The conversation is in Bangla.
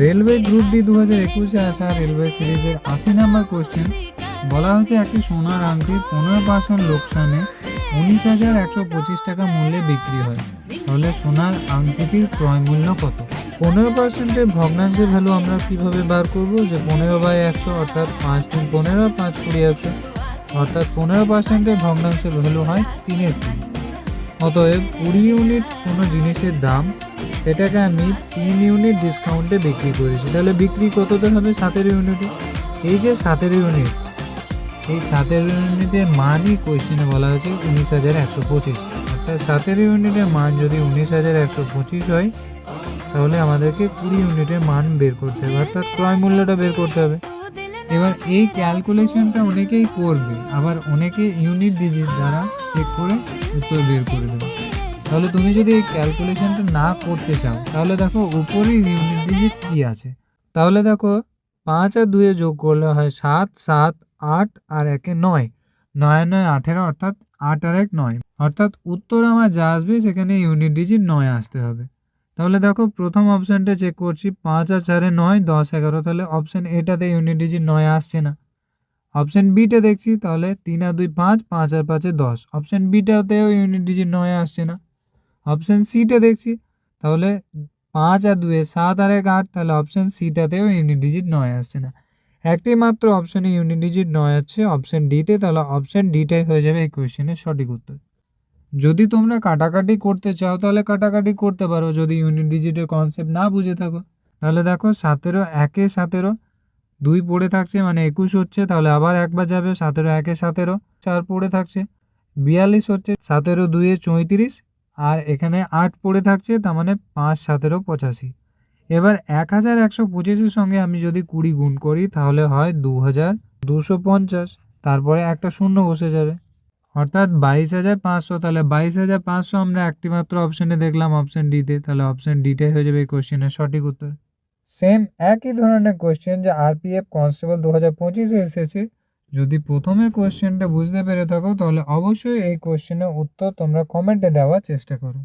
রেলওয়ে গ্রুপ ডি 2021-এ আসা রেলওয়ে সিরিজের ৮০ নম্বর কোশ্চেন বলা হয়েছে একটি সোনার আংটি 15% লোকসানে 19,125 টাকা মূল্যে বিক্রি হয়। তাহলে সোনার আংটিটির ক্রয় মূল্য কত? 15%-এর ভগ্নাংশের ভ্যালু আমরা কিভাবে বার করব? যে 15/100 অর্থাৎ 5 3 15, 5 20 আছে, অর্থাৎ 15%-এর ভগ্নাংশের ভ্যালু হয় 3/3। অতএব 20 ইউনিট কোনো জিনিসের দাম, সেটাকে আমি 3 ইউনিট ডিসকাউন্টে বিক্রি করেছি। তাহলে বিক্রি কততে হবে? 17 ইউনিটে। এই যে 17 ইউনিট, এই 17 ইউনিটের মানই কোয়েশ্চেনে বলা হয়েছে 19,125। অর্থাৎ 17 ইউনিটের মান যদি 19,125 হয়, তাহলে আমাদেরকে 20 ইউনিটের মান বের করতে হবে, অর্থাৎ ক্রয় মূল্যটা বের করতে হবে। এবার এই ক্যালকুলেশনটা অনেকেই করবে, আবার অনেকে ইউনিট ডিজিট দ্বারা চেক করে উত্তর বের করে দেবে। তাহলে তুমি যদি এই ক্যালকুলেশনটা না করতে চাও, তাহলে দেখো উপরে ইউনিট ডিজিট কি আছে। তাহলে দেখো 5 আর 2 যোগ করলে হয় 7, 7 8 আর 1 9, 9 9 18, অর্থাৎ 8 আর 1 9, অর্থাৎ উত্তর আমার যা আসবে সেখানে ইউনিট ডিজিট 9 আসতে হবে। তাহলে দেখো প্রথম অপশানটা চেক করছি, 5 আর 4 9, 10 11, তাহলে অপশান এটাতে ইউনিট ডিজিট 9 আসছে না। অপশান বিটা দেখছি, তাহলে 3 আর 2 5, 5 আর 5 10, অপশান বিটাতেও ইউনিট ডিজিট 9 আসছে না। অপশান সিটা দেখছি, তাহলে 5 আর 2 7 আর 1 8, তাহলে অপশান সিটাতেও ইউনিট ডিজিট 9 আসছে না। একটি মাত্র অপশানে ইউনিট ডিজিট 9 আছে, অপশান ডিতে, তাহলে অপশান ডিটাই হয়ে যাবে এই কোয়েশ্চেনের সঠিক উত্তর। যদি তোমরা কাটাকাটি করতে চাও তাহলে কাটাকাটি করতে পারো, যদি ইউনিট ডিজিটের কনসেপ্ট না বুঝে থাকো। তাহলে দেখো 17 1 17, 2 পড়ে থাকছে মানে 21 হচ্ছে, তাহলে আবার একবার যাবে, 17 1 17, 4 পড়ে থাকছে 42 হচ্ছে, 17 2 34, আর এখানে 8 পড়ে থাকছে, তার মানে 5 17 85। এবার 1125-এর সঙ্গে আমি যদি 20 গুণ করি তাহলে হয় 2250, তারপরে একটা শূন্য বসে যাবে, অর্থাৎ 22,500। তাহলে 22,500 আমরা একটি মাত্র অপশানে দেখলাম, অপশান ডিতে, তাহলে অপশান ডিটাই হয়ে যাবে এই কোশ্চেনের সঠিক উত্তর। সেম একই ধরনের কোশ্চেন যে আরপিএফ কনস্টেবল 2025-এ এসেছে, যদি প্রথমের কোশ্চেনটা বুঝতে পেরে থাকো তাহলে অবশ্যই এই কোশ্চেনের উত্তর তোমরা কমেন্টে দেওয়ার চেষ্টা করো।